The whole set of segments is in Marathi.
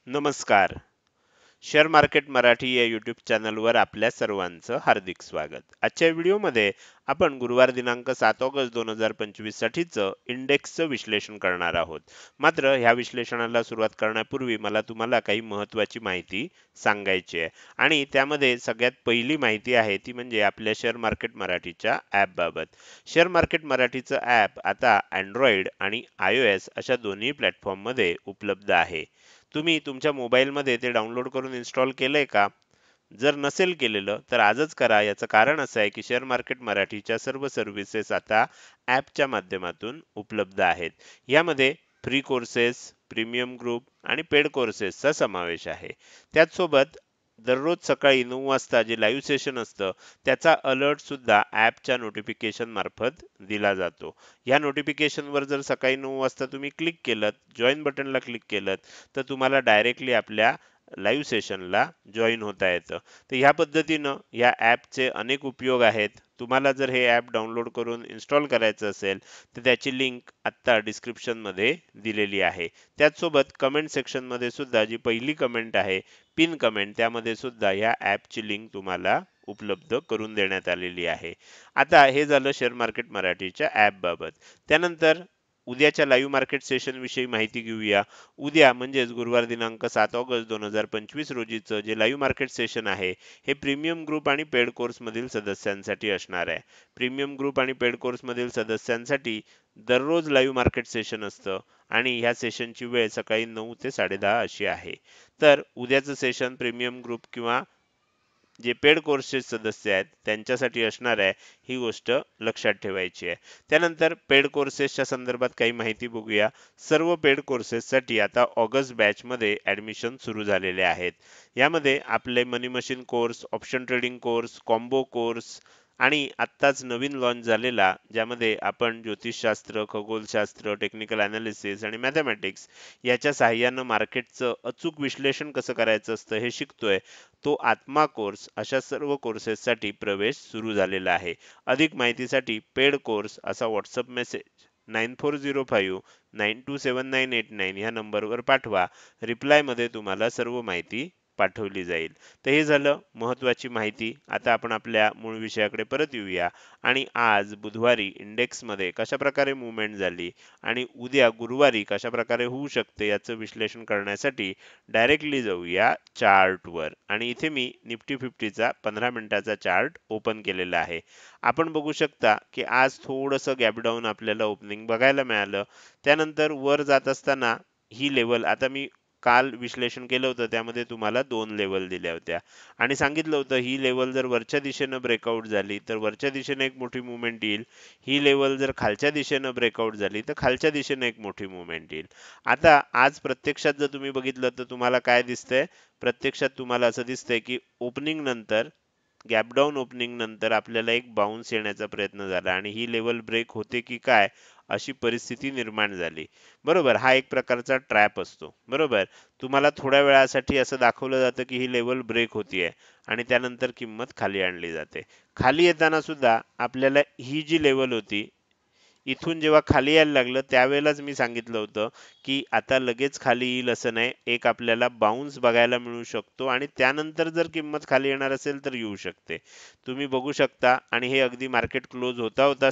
नमस्कार. शेअर मार्केट मराठी या यूट्यूब चॅनलवर आपल्या सर्वांचं हार्दिक स्वागत. आजच्या व्हिडिओमध्ये आपण गुरुवार दिनांक 7 ऑगस्ट 2025 साठीचं इंडेक्सचं विश्लेषण करणार आहोत. मात्र ह्या विश्लेषणाला सुरुवात करण्यापूर्वी मला तुम्हाला काही महत्त्वाची माहिती सांगायची आहे आणि त्यामध्ये सगळ्यात पहिली माहिती आहे ती म्हणजे आपल्या शेअर मार्केट मराठीच्या ॲपबाबत. शेअर मार्केट मराठीचं ॲप आता Android आणि iOS अशा दोन्ही प्लॅटफॉर्ममध्ये उपलब्ध आहे. तुम्ही तुमच्या मोबाईलमध्ये ते डाउनलोड करून इन्स्टॉल केलंय का? जर नसेल केलेलं तर आजच करा. याचं कारण असं आहे की शेअर मार्केट मराठीच्या सर्व सर्व्हिसेस आता ॲपच्या माध्यमातून उपलब्ध आहेत. यामध्ये फ्री कोर्सेस, प्रीमियम ग्रुप आणि पेड कोर्सेसचा समावेश आहे. त्याचसोबत दररोज सकाळी 9 वाजता जे लाईव्ह सेशन असतं त्याचा अलर्ट सुद्धा ॲपच्या नोटिफिकेशन मार्फत दिला जातो. या नोटिफिकेशनवर जर सकाळी 9 वाजता तुम्ही क्लिक केलं, जॉइन बटनला क्लिक केलं, तर तुम्हाला डायरेक्टली आपल्या लाईव्ह सेशनला जॉईन होता येतं. तर ह्या पद्धतीनं या ॲपचे अनेक उपयोग आहेत. तुम्हाला जर हे ॲप डाउनलोड करून इन्स्टॉल करायचं असेल तर त्याची लिंक आत्ता डिस्क्रिप्शनमध्ये दिलेली आहे. त्याचसोबत कमेंट सेक्शनमध्ये सुद्धा जी पहिली कमेंट आहे, पिन कमेंट, त्यामध्ये सुद्धा या ॲपची लिंक तुम्हाला उपलब्ध करून देण्यात आलेली आहे. आता हे झालं शेअर मार्केट मराठीच्या ॲपबाबत. त्यानंतर उद्याच्या लाईव्ह मार्केट सेशन विषयी माहिती घेऊया. उद्या म्हणजेच गुरुवार दिनांक 7 ऑगस्ट 2025 रोजीचं जे लाईव्ह मार्केट सेशन आहे हे प्रीमियम ग्रुप आणि पेड कोर्समधील सदस्यांसाठी असणार आहे. प्रीमियम ग्रुप आणि पेड कोर्समधील सदस्यांसाठी दररोज लाईव्ह मार्केट सेशन असतं आणि ह्या सेशनची वेळ सकाळी 9 ते 10:30 अशी आहे. तर उद्याचं सेशन प्रीमियम ग्रुप किंवा जे पेड कोर्सचे सदस्य आहेत त्यांच्यासाठी असणार आहे, ही गोष्ट लक्षात ठेवायची आहे. त्यानंतर पेड कोर्सेसच्या संदर्भात काही माहिती बघूया. सर्व पेड कोर्सेससाठी आता ऑगस्ट बॅचमध्ये ॲडमिशन सुरू झालेले आहेत. यामध्ये आपले money machine course, option trading course, combo course आणि आत्ताच नवीन लॉन्च झालेला ज्यामध्ये आपण ज्योतिषशास्त्र, खगोलशास्त्र, टेक्निकल ॲनालिसिस आणि मॅथमॅटिक्स याच्या सहाय्यानं मार्केटचं अचूक विश्लेषण कसं करायचं असतं हे शिकतोय, तो आत्मा कोर्स, अशा सर्व कोर्सेससाठी प्रवेश सुरू झालेला आहे. अधिक माहितीसाठी पेड कोर्स असा व्हॉट्सअप मेसेज 9405927989 ह्या नंबरवर पाठवा. रिप्लायमध्ये तुम्हाला सर्व माहिती पाठवली जाईल. तर हे झालं महत्त्वाची माहिती. आता आपण आपल्या मूळ विषयाकडे परत येऊया आणि आज बुधवारी इंडेक्समध्ये कशाप्रकारे मूव्हमेंट झाली आणि उद्या गुरुवारी कशाप्रकारे होऊ शकते याचं विश्लेषण करण्यासाठी डायरेक्टली जाऊया चार्टवर. आणि इथे मी निफ्टी 50चा 15 मिनिटाचा चार्ट ओपन केलेला आहे. आपण बघू शकता की आज थोडंसं गॅप डाऊन आपल्याला ओपनिंग बघायला मिळालं. त्यानंतर वर जात असताना ही लेवल, आता मी काल विश्लेषण केलं होतं त्यामध्ये तुम्हाला 2 लेवल दिल्या होत्या आणि सांगितलं होतं ही लेवल जर वरच्या दिशेनं ब्रेकआउट झाली तर वरच्या दिशेने एक मोठी मूव्हमेंट येईल. ही लेवल जर खालच्या दिशेनं ब्रेकआउट झाली तर खालच्या दिशेने एक मोठी मूव्हमेंट येईल. आता आज प्रत्यक्षात जर तुम्ही बघितलं तर तुम्हाला काय दिसतंय? प्रत्यक्षात तुम्हाला असं दिसतंय की ओपनिंग नंतर, गॅप डाऊन ओपनिंग नंतर आपल्याला एक बाउन्स येण्याचा प्रयत्न झाला आणि ही लेवल ब्रेक होते की काय अशी परिस्थिती निर्माण झाली. बरोबर, हा एक प्रकारचा ट्रॅप असतो. बरोबर, तुम्हाला थोड्या वेळासाठी असं दाखवलं जातं की ही लेवल ब्रेक होतीये आणि त्यानंतर किंमत खाली आणली जाते. खाली येताना सुद्धा आपल्याला ही जी लेवल होती इथून जेव्हा खाली यायला लागलं त्यावेळेलाच मी सांगितलं होतं की आता लगेच खाली येईल असं नाही, एक आपल्याला बाउन्स बघायला मिळू शकतो आणि त्यानंतर जर किंमत खाली येणार असेल तर येऊ शकते. तुम्ही बघू शकता आणि हे अगदी मार्केट क्लोज होता होता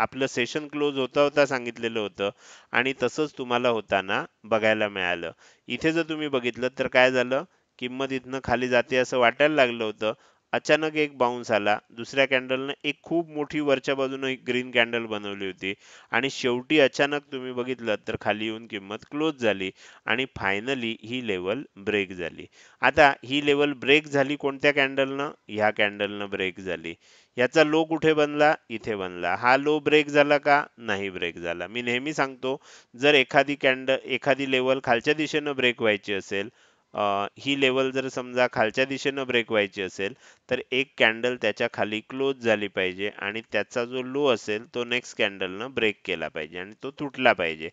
आपलं सेशन क्लोज होता होता सांगितलेलं होतं आणि तसंच तुम्हाला होताना बघायला मिळालं. इथे जर तुम्ही बघितलं तर काय झालं, किंमत इथनं खाली जाते असं वाटायला लागलं होतं. अचानक एक बाउन्स आला, दुसऱ्या कॅन्डलनं एक खूप मोठी वरच्या बाजूने एक ग्रीन कॅन्डल बनवली होती आणि शेवटी अचानक तुम्ही बघितलं तर खाली येऊन किंमत क्लोज झाली आणि फायनली ही लेवल ब्रेक झाली. आता ही लेवल ब्रेक झाली कोणत्या कॅन्डलनं? ह्या कॅन्डलनं ब्रेक झाली. याचा लो कुठे बनला? इथे बनला. हा लो ब्रेक झाला का? नाही ब्रेक झाला. मी नेहमी सांगतो, जर एखादी लेवल खालच्या दिशेनं ब्रेक व्हायची असेल, ही लेवल जर समजा खालच्या दिशेनं ब्रेक व्हायची असेल तर एक कॅन्डल त्याच्या खाली क्लोज झाली पाहिजे आणि त्याचा जो लो असेल तो नेक्स्ट कॅन्डलनं ब्रेक केला पाहिजे आणि तो तुटला पाहिजे,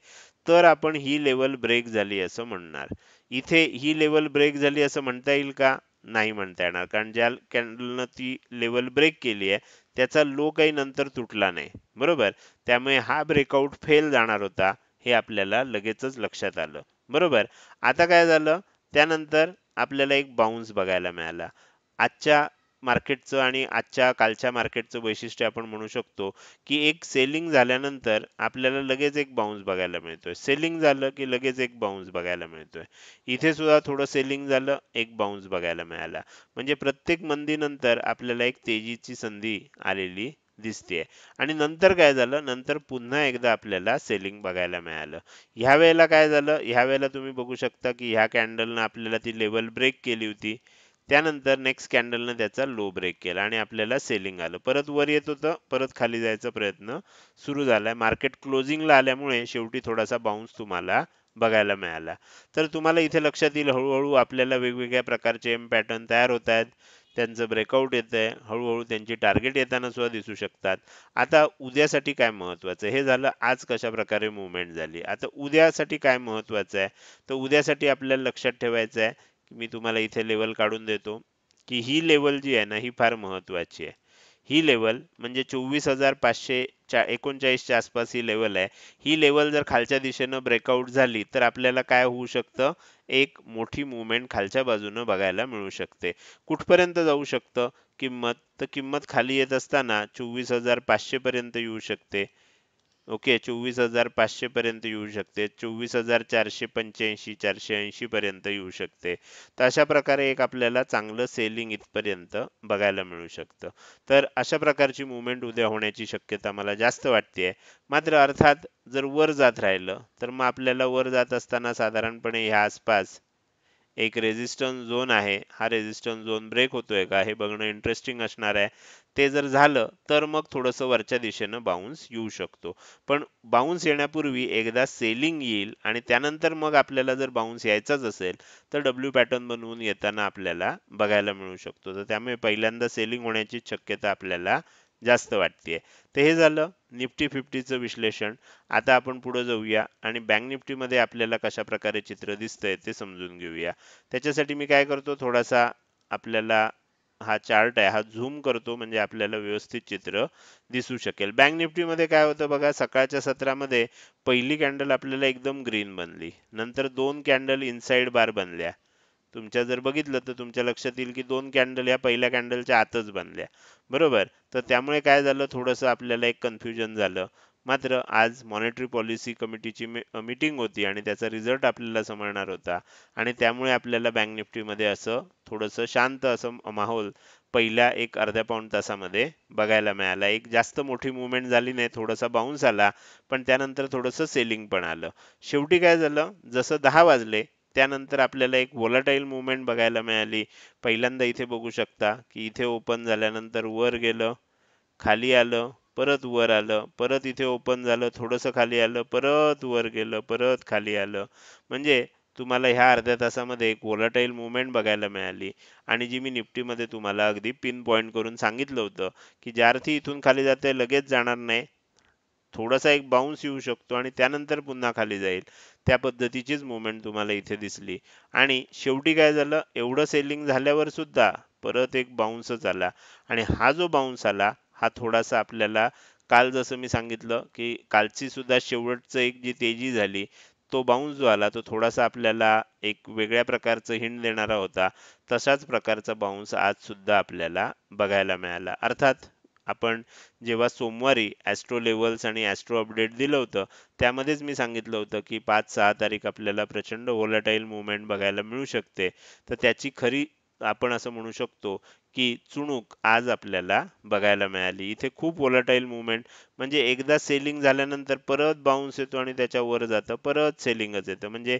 तर आपण ही लेवल ब्रेक झाली असं म्हणणार. इथे ही लेवल ब्रेक झाली असं म्हणता येईल का? नाही म्हणता येणार, कारण ज्या कॅन्डलनं ती लेवल ब्रेक केली आहे त्याचा लो काही नंतर तुटला नाही. बरोबर, त्यामुळे हा ब्रेकआउट फेल जाणार होता हे आपल्याला लगेचच लक्षात आलं. बरोबर, आता काय झालं, त्यानंतर आपल्याला एक बाउन्स बघायला मिळाला. आजच्या मार्केटचं आणि आजच्या कालच्या मार्केटचं वैशिष्ट्य आपण म्हणू शकतो की एक सेलिंग झाल्यानंतर आपल्याला लगेच एक बाउन्स बघायला मिळतोय. सेलिंग झालं की लगेच एक बाउन्स बघायला मिळतोय. इथे सुद्धा थोडं सेलिंग झालं, एक बाउन्स बघायला मिळाला. म्हणजे प्रत्येक मंदीनंतर आपल्याला एक तेजीची संधी आलेली दिसतेय. आणि नंतर काय झालं, नंतर पुन्हा एकदा आपल्याला सेलिंग बघायला मिळालं. ह्या वेळेला काय झालं, ह्या वेळेला तुम्ही बघू शकता की ह्या कॅन्डलनं आपल्याला ती लेवल ब्रेक केली होती. त्यानंतर नेक्स्ट कॅन्डलनं त्याचा लो ब्रेक केला आणि आपल्याला सेलिंग आलं. परत वर येत होतं, परत खाली जायचा प्रयत्न सुरू झालाय. मार्केट क्लोजिंगला आल्यामुळे शेवटी थोडासा बाउन्स तुम्हाला बघायला मिळाला. तर तुम्हाला इथे लक्षात येईल हळूहळू आपल्याला वेगवेगळ्या प्रकारचे एम पॅटर्न तयार होत आहेत. त्यांचं ब्रेकआउट येतंय, हळूहळू त्यांची टार्गेट येताना सुद्धा दिसू शकतात. आता उद्यासाठी काय महत्वाचं, हे झालं आज कशा प्रकारे मुवमेंट झाली. आता उद्यासाठी काय महत्वाचं आहे, तर उद्यासाठी आपल्याला लक्षात ठेवायचं आहे, मी तुम्हाला इथे लेवल काढून देतो की ही लेवल जी आहे ना ही फार महत्वाची आहे. ही लेवल म्हणजे 24,539 च्या आसपास ही लेवल आहे. ही लेवल जर खालच्या दिशेनं ब्रेकआउट झाली तर आपल्याला काय होऊ शकतं, एक मोठी मुवमेंट खालच्या बाजूनं बघायला मिळू शकते. कुठपर्यंत जाऊ शकतं किंमत, तर किंमत खाली येत असताना 24,500 पर्यंत येऊ शकते. ओके, 24,500 पर्यंत येऊ शकते. 24,485 480 पर्यंत येऊ शकते. तर अशा प्रकारे एक आपल्याला चांगलं सेलिंग इथपर्यंत बघायला मिळू शकतं. तर अशा प्रकारची मुवमेंट उद्या होण्याची शक्यता मला जास्त वाटते. मात्र अर्थात जर वर जात राहिलं तर मग आपल्याला वर जात असताना साधारणपणे ह्या आसपास एक रेझिस्टन्स झोन आहे. हा रेझिस्टन्स झोन ब्रेक होतोय का हे बघणं इंटरेस्टिंग असणार आहे. ते जर झालं तर मग थोडंसं वरच्या दिशेनं बाउन्स येऊ शकतो. पण बाउन्स येण्यापूर्वी एकदा सेलिंग येईल आणि त्यानंतर मग आपल्याला जर बाउन्स यायचाच असेल तर डब्ल्यू पॅटर्न बनवून येताना आपल्याला बघायला मिळू शकतो. तर त्यामुळे पहिल्यांदा सेलिंग होण्याची शक्यता आपल्याला जास्त वाटते. तर हे झालं निफ्टी 50चं विश्लेषण. आता आपण पुढे जाऊया आणि बँक निफ्टीमध्ये आपल्याला कशा प्रकारे चित्र दिसतंय ते समजून घेऊया. त्याच्यासाठी मी काय करतो, थोडासा आपल्याला हा चार्ट आहे हा झूम करतो म्हणजे आपल्याला व्यवस्थित चित्र दिसू शकेल. बँक निफ्टीमध्ये काय होतं बघा, सकाळच्या सत्रामध्ये पहिली कॅन्डल आपल्याला एकदम ग्रीन बनली, नंतर दोन कॅन्डल इनसाइड बार बनल्या. तुमच्या जर बघितलं तर तुमच्या लक्षात येईल की दोन कॅन्डल या पहिल्या कॅन्डलच्या आतच बनल्या, बरोबर. तर त्यामुळे काय झालं, थोडंसं आपल्याला एक कन्फ्युजन झालं. मात्र आज मॉनेटरी पॉलिसी कमिटीची मीटिंग होती आणि त्याचा रिझल्ट आपल्याला समजणार होता आणि त्यामुळे आपल्याला बँक निफ्टीमध्ये असं थोडंसं शांत असं माहोल पहिल्या एक अर्ध्या पाऊण तासामध्ये बघायला मिळाला. एक जास्त मोठी मुवमेंट झाली नाही, थोडासा बाउन्स आला, पण त्यानंतर थोडंसं सेलिंग पण आलं. शेवटी काय झालं, जसं 10 वाजले त्यानंतर आपल्याला एक व्होलाटाईल मुवमेंट बघायला मिळाली. पहिल्यांदा इथे बघू शकता की इथे ओपन झाल्यानंतर वर गेलं, खाली आलं, परत वर आलं, परत इथे ओपन झालं, थोडंसं खाली आलं, परत वर गेलं, परत खाली आलं. म्हणजे तुम्हाला ह्या अर्ध्या तासामध्ये एक व्होलाटाईल मुवमेंट बघायला मिळाली. आणि जी मी निफ्टीमध्ये तुम्हाला अगदी पिन पॉइंट करून सांगितलं होतं की ज्या अर्थी इथून खाली जाते लगेच जाणार नाही, थोडासा एक बाउन्स येऊ शकतो आणि त्यानंतर पुन्हा खाली जाईल. त्या पद्धतीचीच मुवमेंट तुम्हाला इथे दिसली. आणि शेवटी काय झालं, एवढं सेलिंग झाल्यावर सुद्धा परत एक बाउन्सच आला आणि हा जो बाउन्स आला हा थोडासा आपल्याला काल जसं मी सांगितलं की कालची सुद्धा शेवटचं एक जी तेजी झाली, तो बाउन्स जो आला तो थोडासा आपल्याला एक वेगळ्या प्रकारचं हिंट देणारा होता. तशाच प्रकारचा बाउन्स आज सुद्धा आपल्याला बघायला मिळाला. अर्थात आपण जेव्हा सोमवारी ॲस्ट्रो लेव्हल्स आणि ॲस्ट्रो अपडेट दिलं होतं त्यामध्येच मी सांगितलं होतं की 5-6 तारीख आपल्याला प्रचंड व्होलाटाईल मुवमेंट बघायला मिळू शकते. तर त्याची खरी आपण असं म्हणू शकतो की चुणूक आज आपल्याला बघायला मिळाली. इथे खूप व्होलाटाईल मुवमेंट म्हणजे एकदा सेलिंग झाल्यानंतर परत बाउन्स येतो आणि त्याच्या वर जातं, परत सेलिंगच येतं. म्हणजे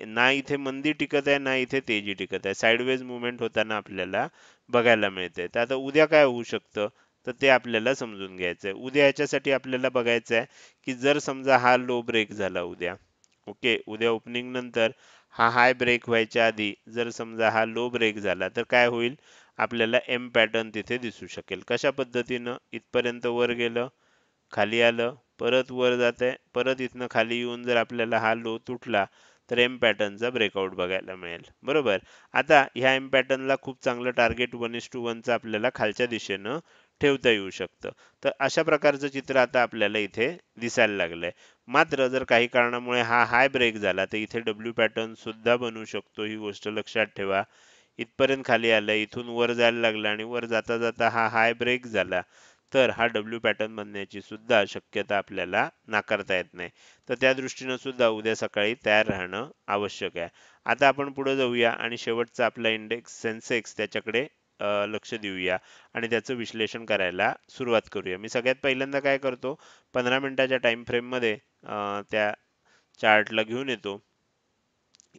ना इथे मंदी टिकत आहे ना इथे तेजी टिकत आहे, साइडवेज मुवमेंट होताना आपल्याला बघायला मिळते. तर आता उद्या काय होऊ शकतं, तर ते आपल्याला समजून घ्यायचं आहे. उद्या याच्यासाठी आपल्याला बघायचं आहे की जर समजा हा लो ब्रेक झाला उद्या, ओके, उद्या ओपनिंग नंतर हा हाय ब्रेक व्हायच्या आधी जर समजा हा लो ब्रेक झाला तर काय होईल, आपल्याला एम पॅटर्न तिथे दिसू शकेल. कशा पद्धतीनं, इथपर्यंत वर गेलं, खाली आलं, परत वर जाते, परत इथनं खाली येऊन जर आपल्याला हा लो तुटला तर एम पॅटर्नचा ब्रेकआउट बघायला मिळेल, बरोबर. आता ह्या एम पॅटर्नला खूप चांगलं टार्गेट 1:1 आपल्याला खालच्या दिशेनं ठेवता येऊ शकतं. तर अशा प्रकारचं चित्र आता आपल्याला इथे दिसायला लागलंय. मात्र जर काही कारणामुळे हा हाय ब्रेक झाला तर इथे डब्ल्यू पॅटर्न सुद्धा बनू शकतो, ही गोष्ट लक्षात ठेवा. इथपर्यंत खाली आलं, इथून वर जायला लागला आणि वर जाता जाता हा हाय ब्रेक झाला, तर हा डब्ल्यू पॅटर्न बनण्याची सुद्धा शक्यता आपल्याला नाकारता येत नाही. तर त्या दृष्टीनं सुद्धा उद्या सकाळी तयार राहणं आवश्यक आहे. आता आपण पुढे जाऊया आणि शेवटचा आपला इंडेक्स सेन्सेक्स त्याच्याकडे लक्ष देऊया आणि त्याचं विश्लेषण करायला सुरुवात करूया. मी सगळ्यात पहिल्यांदा काय करतो, 15 मिनिटाच्या टाइम फ्रेम मध्ये त्या चार्टला घेऊन येतो.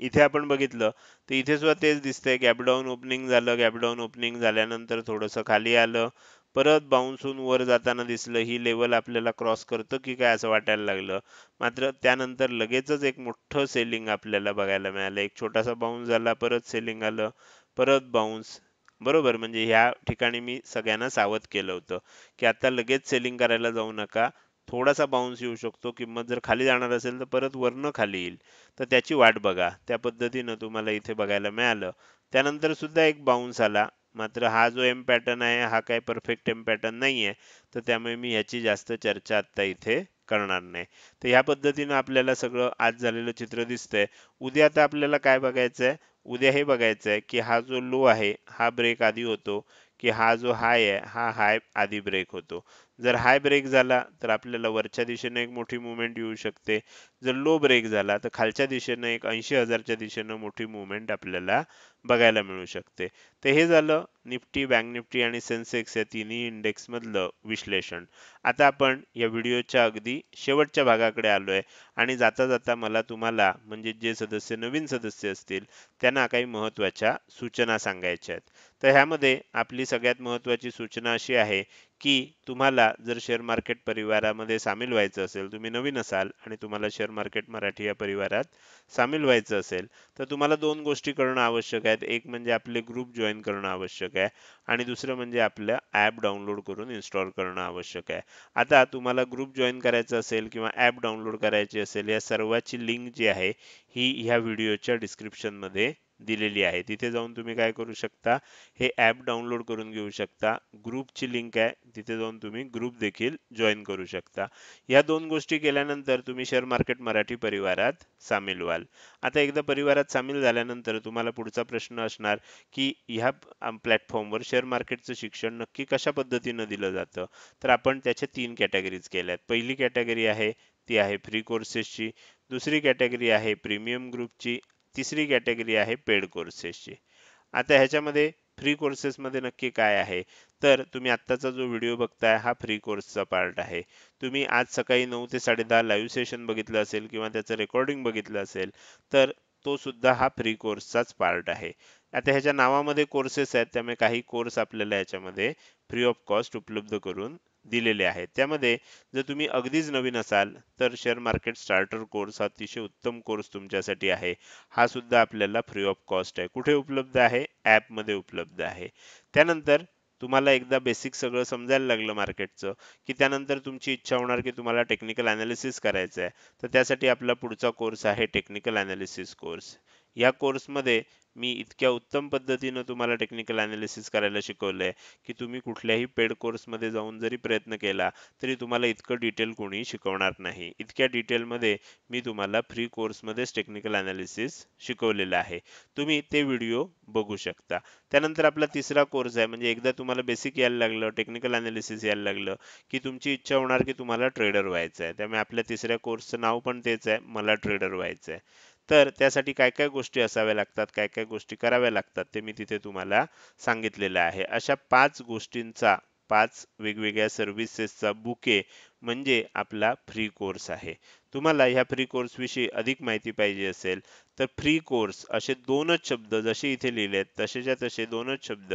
इथे आपण बघितलं तर इथे सुद्धा तेच दिसतंय, गॅप डाऊन ओपनिंग झालं, गॅप डाऊन ओपनिंग झाल्यानंतर थोडंसं खाली आलं, परत बाउन्स होऊन वर जाताना दिसलं. ही लेवल आपल्याला क्रॉस करतं की काय असं वाटायला लागलं. मात्र त्यानंतर लगेचच एक मोठं सेलिंग आपल्याला बघायला मिळालं. एक छोटासा बाउन्स झाला, परत सेलिंग आलं, परत बाउन्स. बरोबर, म्हणजे ह्या ठिकाणी मी सगळ्यांना सावध केलं होतं की आता लगेच सेलिंग करायला जाऊ नका. थोडासा बाउन्स येऊ शकतो, किंमत जर खाली जाणार असेल तर परत वरनं खाली येईल, तर त्याची वाट बघा. त्या पद्धतीनं तुम्हाला इथे बघायला मिळालं. त्यानंतर सुद्धा एक बाउन्स आला, मात्र हा जो एम पॅटर्न आहे हा काही परफेक्ट एम पॅटर्न नाही आहे, तर त्यामुळे मी ह्याची जास्त चर्चा आता इथे करणार नाही. तर ह्या पद्धतीनं आपल्याला सगळं आज झालेलं चित्र दिसतंय. उद्या आता आपल्याला काय बघायचं आहे, उद्या हे बघायचं आहे की हा जो लो आहे हा ब्रेक आधी होतो, की हा जो हाय आहे हा हाय आधी ब्रेक होतो. जर हाय ब्रेक झाला तर आपल्याला वरच्या दिशेने एक मोठी मुवमेंट येऊ शकते. जर लो ब्रेक झाला तर खालच्या दिशेनं एक 80,000च्या दिशेनं मोठी मुवमेंट आपल्याला बघायला मिळू शकते. तर हे झालं निफ्टी, बँक निफ्टी आणि सेन्सेक्स या तिन्ही इंडेक्स मधलं विश्लेषण. आता आपण या व्हिडिओच्या अगदी शेवटच्या भागाकडे आलोय आणि जाता जाता मला तुम्हाला, म्हणजे जे सदस्य नवीन सदस्य असतील त्यांना काही महत्त्वाच्या सूचना सांगायच्या आहेत. तर ह्यामध्ये आपली सगळ्यात महत्त्वाची सूचना अशी आहे की तुम्हाला जर शेअर मार्केट परिवारामध्ये सामील व्हायचं असेल, तुम्ही नवीन असाल आणि तुम्हाला शेअर मार्केट मराठी या परिवारात सामील व्हायचं असेल, तर तुम्हाला दोन गोष्टी करणं आवश्यक आहेत. एक म्हणजे आपले ग्रुप जॉईन करणं आवश्यक आहे आणि दुसरं म्हणजे आपलं ॲप डाउनलोड करून इन्स्टॉल करणं आवश्यक आहे. आता तुम्हाला ग्रुप जॉईन करायचं असेल किंवा ॲप डाउनलोड करायची असेल, या सर्वाची लिंक जी आहे ही ह्या व्हिडिओच्या डिस्क्रिप्शनमध्ये दिलेली आहे. तिथे जाऊन तुम्ही काय करू शकता, हे ॲप डाउनलोड करून घेऊ शकता. ग्रुपची लिंक आहे, तिथे जाऊन तुम्ही ग्रुप देखील जॉईन करू शकता. या दोन गोष्टी केल्यानंतर तुम्ही शेअर मार्केट मराठी परिवारात सामील व्हाल. आता एकदा परिवारात सामील झाल्यानंतर तुम्हाला पुढचा प्रश्न असणार की ह्या प्लॅटफॉर्मवर शेअर मार्केटचं शिक्षण नक्की कशा पद्धतीनं दिलं जातं. तर आपण त्याच्या 3 कॅटेगरीज केल्या आहेत. पहिली कॅटेगरी आहे ती आहे फ्री कोर्सेसची, दुसरी कॅटेगरी आहे प्रीमियम ग्रुपची, तिसरी कॅटेगरी आहे पेड कोर्सेसची. आता ह्याच्यामध्ये फ्री कोर्सेसमध्ये नक्की काय आहे, तर तुम्ही आत्ताचा जो व्हिडिओ बघताय हा फ्री कोर्सचा पार्ट आहे. तुम्ही आज सकाळी 9 ते 10:30 लाईव्ह सेशन बघितलं असेल किंवा त्याचं रेकॉर्डिंग बघितलं असेल, तर तो सुद्धा हा फ्री कोर्सचाच पार्ट आहे. आता ह्याच्या नावामध्ये कोर्सेस आहेत, त्यामुळे काही कोर्स आपल्याला याच्यामध्ये फ्री ऑफ कॉस्ट उपलब्ध करून दिलेले आहेत. त्यामध्ये जर तुम्ही अगदीच नवीन असाल तर शेअर मार्केट स्टार्टर कोर्स हा अतिशय उत्तम कोर्स तुमच्यासाठी आहे. हा सुद्धा आपल्याला फ्री ऑफ कॉस्ट आहे. कुठे उपलब्ध आहे, ॲपमध्ये उपलब्ध आहे. त्यानंतर तुम्हाला एकदा बेसिक सगळं समजायला लागलं मार्केटचं, की त्यानंतर तुमची इच्छा होणार की तुम्हाला टेक्निकल अनालिसिस करायचं आहे, तर त्यासाठी आपला पुढचा कोर्स आहे टेक्निकल अनालिसिस कोर्स. या कोर्समध्ये मी इतक्या उत्तम पद्धतीनं तुम्हाला टेक्निकल अनालिसिस करायला शिकवलंय की तुम्ही कुठल्याही पेड कोर्समध्ये जाऊन जरी प्रयत्न केला तरी तुम्हाला इतकं डिटेल कोणी शिकवणार नाही. इतक्या डिटेलमध्ये मी तुम्हाला फ्री कोर्समध्येच टेक्निकल अनालिसिस शिकवलेलं आहे. तुम्ही ते व्हिडिओ बघू शकता. त्यानंतर आपला तिसरा कोर्स आहे, म्हणजे एकदा तुम्हाला बेसिक यायला लागलं, टेक्निकल अनालिसिस यायला लागलं, की तुमची इच्छा होणार की तुम्हाला ट्रेडर व्हायचं आहे. त्यामुळे आपल्या तिसऱ्या कोर्सचं नाव पण तेच आहे, मला ट्रेडर व्हायचं आहे. तर त्यासाठी काय काय गोष्टी असाव्या लागतात, काय काय गोष्टी कराव्या लागतात, ते मी तिथे तुम्हाला सांगितलेलं आहे. अशा 5 गोष्टींचा, 5 वेगवेगळ्या सर्व्हिसेसचा बुके म्हणजे आपला फ्री कोर्स आहे. तुम्हाला ह्या फ्री कोर्स विषयी अधिक माहिती पाहिजे असेल तर फ्री कोर्स असे दोनच शब्द जसे इथे लिहिलेत तसेच्या तसे दोनच शब्द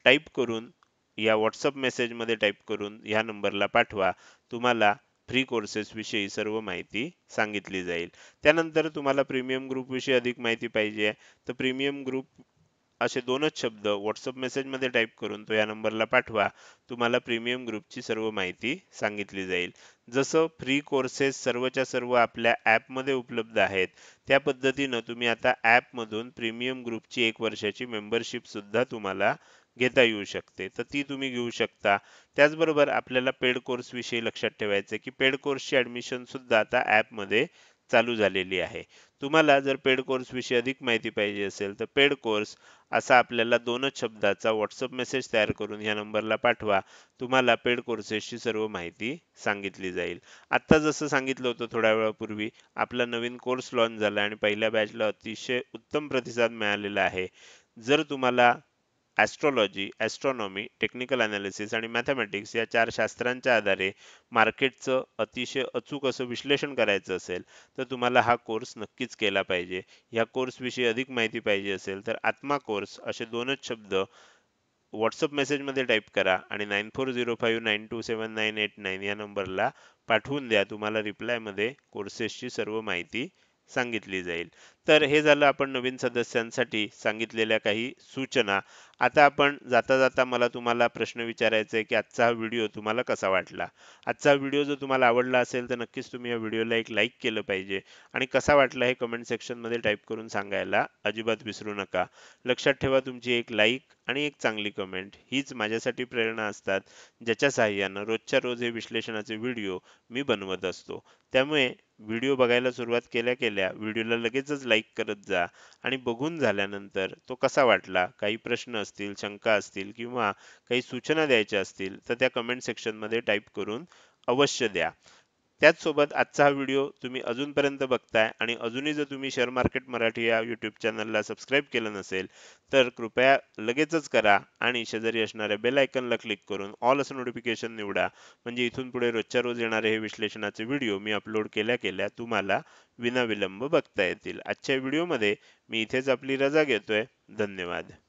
टाईप करून या व्हॉट्सअप मेसेजमध्ये टाईप करून ह्या नंबरला पाठवा. तुम्हाला फ्री कोर्सेस विषयी सर्व माहिती सांगितली जाईल. त्यानंतर तुम्हाला प्रीमियम ग्रुप विषयी अधिक माहिती पाहिजे आहे तर प्रीमियम ग्रुप असे दोनच शब्द व्हॉट्सअप मेसेजमध्ये टाईप करून तो या नंबरला पाठवा. तुम्हाला प्रीमियम ग्रुपची सर्व माहिती सांगितली जाईल. जसं फ्री कोर्सेस सर्वच्या सर्व आपल्या ॲपमध्ये उपलब्ध आहेत, त्या पद्धतीनं तुम्ही आता ॲपमधून प्रीमियम ग्रुपची 1 वर्षाची मेंबरशिप सुद्धा तुम्हाला घेता येऊ शकते. तर ती तुम्ही घेऊ शकता. त्याचबरोबर आपल्याला पेड कोर्सविषयी लक्षात ठेवायचं आहे, की पेड कोर्सची ॲडमिशन सुद्धा आता ॲपमध्ये चालू झालेली आहे. तुम्हाला जर पेड कोर्सविषयी अधिक माहिती पाहिजे असेल, तर पेड कोर्स असा आपल्याला 2च शब्दाचा WhatsApp मेसेज तयार करून ह्या नंबरला पाठवा. तुम्हाला पेड कोर्सेसची सर्व माहिती सांगितली जाईल. आत्ता जसं सांगितलं होतं थोड्या वेळापूर्वी, आपला नवीन कोर्स लॉन्च झाला आणि पहिल्या बॅचला अतिशय उत्तम प्रतिसाद मिळालेला आहे. जर तुम्हाला ॲस्ट्रोलॉजी, ॲस्ट्रॉनॉमी, टेक्निकल एनालिसिस आणि मॅथेमॅटिक्स या 4 शास्त्रांच्या आधारे मार्केटचं अतिशय अचूक असं विश्लेषण करायचं असेल, तर तुम्हाला हा कोर्स नक्कीच केला पाहिजे. या कोर्सविषयी अधिक माहिती पाहिजे असेल, तर आत्मा कोर्स असे 2च शब्द WhatsApp मेसेजमध्ये टाईप करा आणि 9405927989 या नंबरला पाठवून द्या. तुम्हाला रिप्लायमध्ये कोर्सेसची सर्व माहिती सांगितली जाईल. तर हे झालं आपण नवीन सदस्यांसाठी सांगितलेल्या काही सूचना. आता आपण जाता-जाता मला तुम्हाला प्रश्न विचारायचा आहे, की आजचा हा व्हिडिओ तुम्हाला कसा वाटला? आजचा व्हिडिओ जर तुम्हाला आवडला असेल, तर नक्कीच तुम्ही या व्हिडिओला एक लाईक केलं पाहिजे आणि कसा वाटला हे कमेंट सेक्शनमध्ये टाईप करून सांगायला अजिबात विसरू नका. लक्षात ठेवा तुमची एक लाईक आणि एक चांगली कमेंट हीच माझ्यासाठी प्रेरणा असतात, ज्याच्या सहाय्यानं रोजच्या रोज हे विश्लेषणाचे व्हिडिओ मी बनवत असतो. त्यामुळे व्हिडिओ बघायला सुरुवात केल्या-केल्या व्हिडिओला लगेचच लाईक करत जा आणि बघून झाल्यानंतर तो कसा वाटला, काही प्रश्न असतील, शंका असतील किंवा काही सूचना द्यायच्या असतील, तर त्या कमेंट सेक्शनमध्ये टाईप करून अवश्य द्या. त्याचसोबत आजचा हा व्हिडिओ तुम्ही अजूनपर्यंत बघताय आणि अजूनही जर तुम्ही शेअर मार्केट मराठी या यूट्यूब चॅनलला सबस्क्राईब केलं नसेल, तर कृपया लगेचच करा आणि शेजारी असणाऱ्या बेल आयकॉनला क्लिक करून ऑल असं नोटिफिकेशन निवडा. म्हणजे इथून पुढे रोजच्या रोज येणारे हे विश्लेषणाचे व्हिडिओ मी अपलोड केल्या-केल्या तुम्हाला विनाविलंब बघता येतील. आजच्या व्हिडिओमध्ये मी इथेच आपली रजा घेतोय. धन्यवाद.